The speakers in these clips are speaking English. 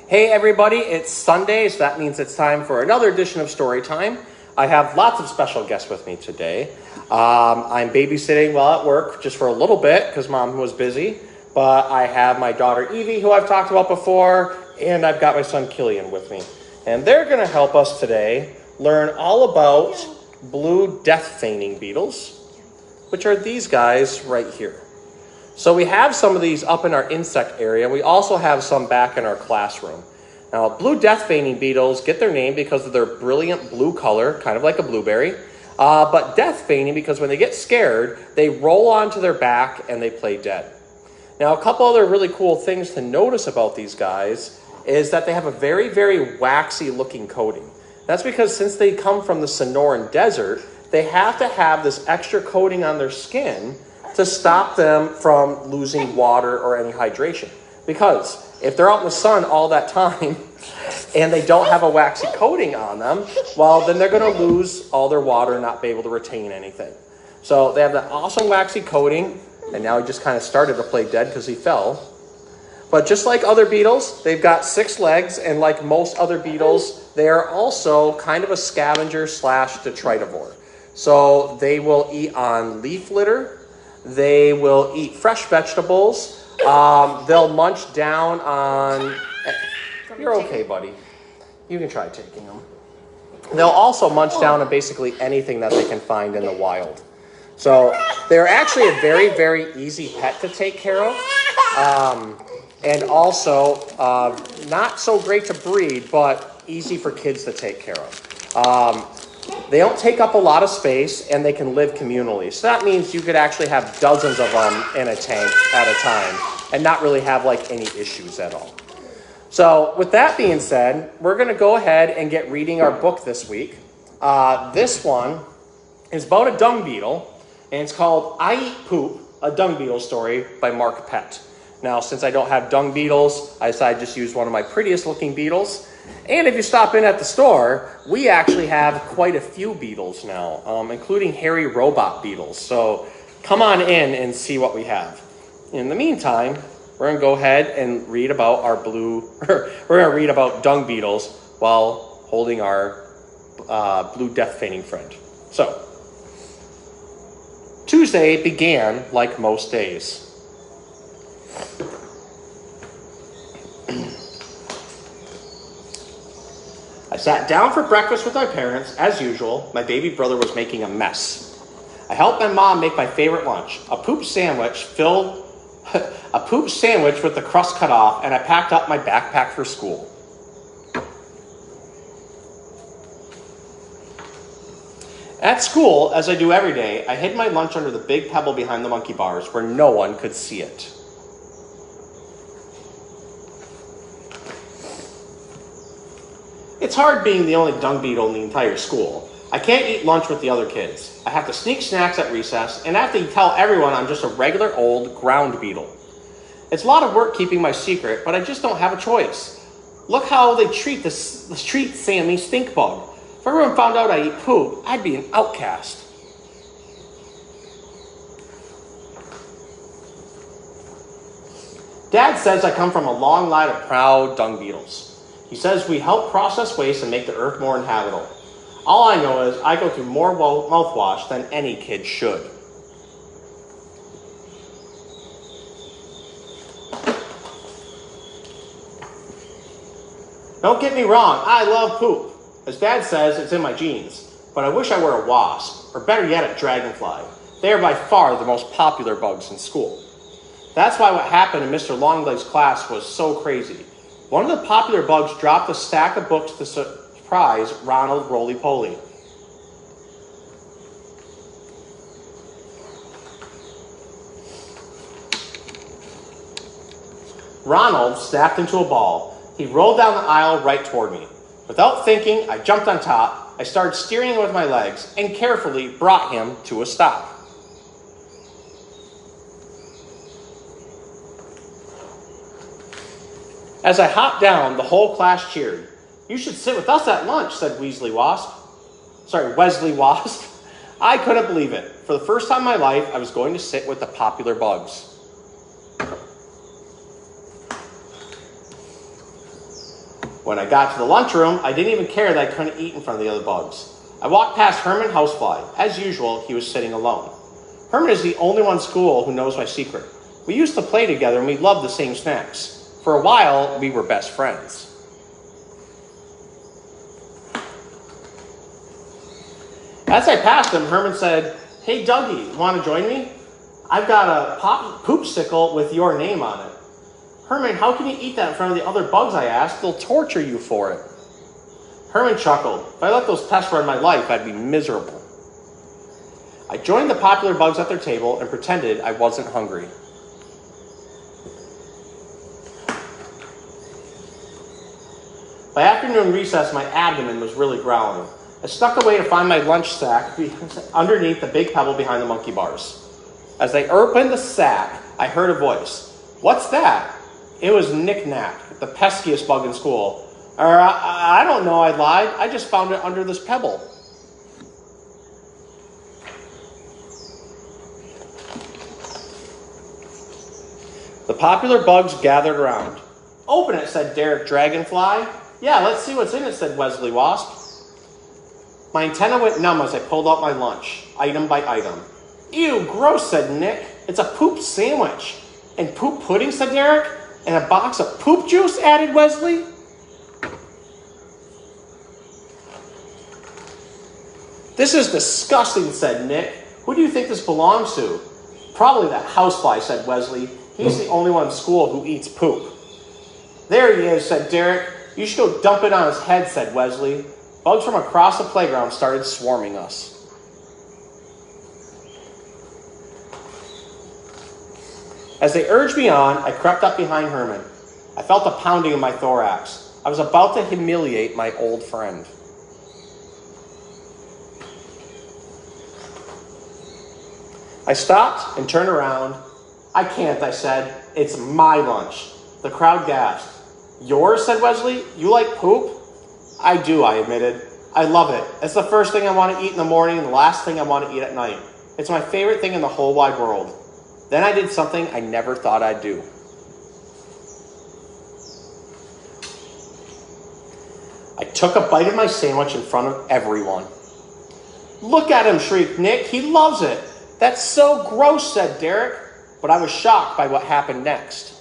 Hey everybody, it's Sunday, so that means it's time for another edition of Story Time. I have lots of special guests with me today. I'm babysitting while at work just for a little bit because Mom was busy. But I have my daughter Evie, who I've talked about before, and I've got my son Killian with me. And they're going to help us today learn all about blue death feigning beetles, which are these guys right here. So we have some of these up in our insect area. We also have some back in our classroom. Now, blue death feigning beetles get their name because of their brilliant blue color, kind of like a blueberry. But death feigning because when they get scared, they roll onto their back and they play dead. Now, a couple other really cool things to notice about these guys is that they have a very, very waxy looking coating. That's because since they come from the Sonoran Desert, they have to have this extra coating on their skin to stop them from losing water or any hydration. Because if they're out in the sun all that time and they don't have a waxy coating on them, well, then they're going to lose all their water and not be able to retain anything. So they have that awesome waxy coating, and now he just kind of started to play dead because he fell. But just like other beetles, they've got 6 legs, and like most other beetles, they are also kind of a scavenger slash detritivore. So they will eat on leaf litter. They will eat fresh vegetables. They'll munch down on... You're okay, buddy. You can try taking them. They'll also munch down on basically anything that they can find in the wild. So they're actually a very, very easy pet to take care of. And also not so great to breed, but easy for kids to take care of. They don't take up a lot of space, and they can live communally. So that means you could actually have dozens of them in a tank at a time and not really have like any issues at all. So with that being said, we're going to go ahead and get reading our book this week. This one is about a dung beetle, and it's called I Eat Poop, a Dung Beetle Story by Mark Pett. Now, since I don't have dung beetles, I decided to just use one of my prettiest looking beetles. And if you stop in at the store, we actually have quite a few beetles now, including hairy robot beetles. So come on in and see what we have. In the meantime, we're going to go ahead and read about our we're going to read about dung beetles while holding our blue death feigning friend. So, Tuesday began like most days. I sat down for breakfast with my parents. As usual, my baby brother was making a mess. I helped my mom make my favorite lunch, a poop sandwich with the crust cut off, and I packed up my backpack for school. At school, as I do every day, I hid my lunch under the big pebble behind the monkey bars where no one could see it. It's hard being the only dung beetle in the entire school. I can't eat lunch with the other kids. I have to sneak snacks at recess, and I have to tell everyone I'm just a regular old ground beetle. It's a lot of work keeping my secret, but I just don't have a choice. Look how they treat Sammy Stinkbug. If everyone found out I eat poop, I'd be an outcast. Dad says I come from a long line of proud dung beetles. He says we help process waste and make the earth more inhabitable. All I know is I go through more mouthwash than any kid should. Don't get me wrong, I love poop. As Dad says, it's in my genes. But I wish I were a wasp, or better yet, a dragonfly. They are by far the most popular bugs in school. That's why what happened in Mr. Longleg's class was so crazy. One of the popular bugs dropped a stack of books to surprise Ronald Roly-Poly. Ronald snapped into a ball. He rolled down the aisle right toward me. Without thinking, I jumped on top. I started steering him with my legs and carefully brought him to a stop. As I hopped down, the whole class cheered. "You should sit with us at lunch," said Wesley Wasp. I couldn't believe it. For the first time in my life, I was going to sit with the popular bugs. When I got to the lunchroom, I didn't even care that I couldn't eat in front of the other bugs. I walked past Herman Housefly. As usual, he was sitting alone. Herman is the only one in school who knows my secret. We used to play together and we loved the same snacks. For a while, we were best friends. As I passed him, Herman said, "Hey Dougie, want to join me? I've got a poopsicle with your name on it." "Herman, how can you eat that in front of the other bugs?" I asked. "They'll torture you for it." Herman chuckled. "If I let those pests run my life, I'd be miserable." I joined the popular bugs at their table and pretended I wasn't hungry. By afternoon recess, my abdomen was really growling. I snuck away to find my lunch sack underneath the big pebble behind the monkey bars. As I opened the sack, I heard a voice. "What's that?" It was Knick Knack, the peskiest bug in school. I don't know," I lied. "I just found it under this pebble." The popular bugs gathered around. "Open it," said Derek Dragonfly. "Yeah, let's see what's in it," said Wesley Wasp. My antenna went numb as I pulled out my lunch, item by item. "Ew, gross," said Nick. "It's a poop sandwich." "And poop pudding," said Derek. "And a box of poop juice," added Wesley. "This is disgusting," said Nick. "Who do you think this belongs to?" "Probably that housefly," said Wesley. "He's the only one in school who eats poop." "There he is," said Derek. "You should go dump it on his head," said Wesley. Bugs from across the playground started swarming us. As they urged me on, I crept up behind Herman. I felt a pounding in my thorax. I was about to humiliate my old friend. I stopped and turned around. "I can't," I said. "It's my lunch." The crowd gasped. "Yours?" said Wesley. "You like poop?" "I do," I admitted. "I love it. It's the first thing I want to eat in the morning and the last thing I want to eat at night. It's my favorite thing in the whole wide world." Then I did something I never thought I'd do. I took a bite of my sandwich in front of everyone. "Look at him," shrieked Nick. "He loves it." "That's so gross," said Derek. But I was shocked by what happened next.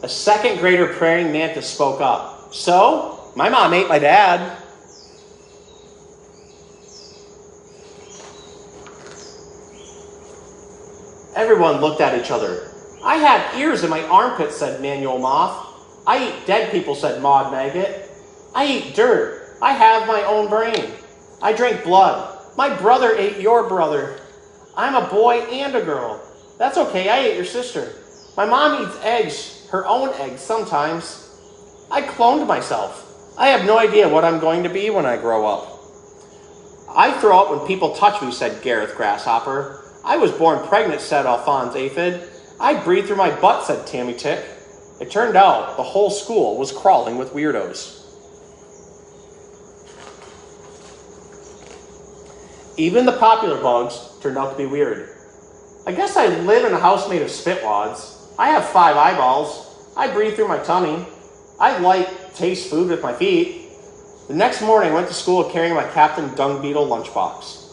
A second grader praying mantis spoke up. "So, my mom ate my dad." Everyone looked at each other. "I have ears in my armpits," said Manuel Moth. "I eat dead people," said Maud Maggot. "I eat dirt. I have my own brain. I drink blood. My brother ate your brother. I'm a boy and a girl. That's okay, I ate your sister. My mom eats eggs, her own eggs sometimes. I cloned myself. I have no idea what I'm going to be when I grow up." "I throw up when people touch me," said Gareth Grasshopper. "I was born pregnant," said Alphonse Aphid. "I breathe through my butt," said Tammy Tick. It turned out the whole school was crawling with weirdos. Even the popular bugs turned out to be weird. "I guess I live in a house made of spitwads. I have 5 eyeballs. I breathe through my tummy. I taste food with my feet." The next morning I went to school carrying my Captain Dung Beetle lunchbox.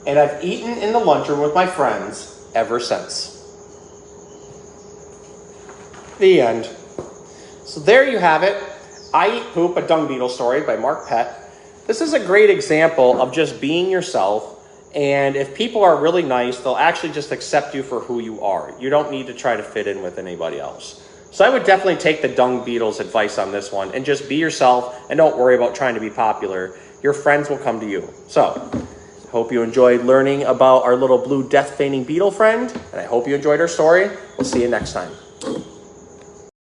And I've eaten in the lunchroom with my friends ever since. The end. So there you have it. I Eat Poop, a Dung Beetle story by Mark Pett. This is a great example of just being yourself. And if people are really nice, they'll actually just accept you for who you are. You don't need to try to fit in with anybody else. So I would definitely take the Dung Beetle's advice on this one and just be yourself and don't worry about trying to be popular. Your friends will come to you. So I hope you enjoyed learning about our little blue death feigning beetle friend, and I hope you enjoyed our story. We'll see you next time.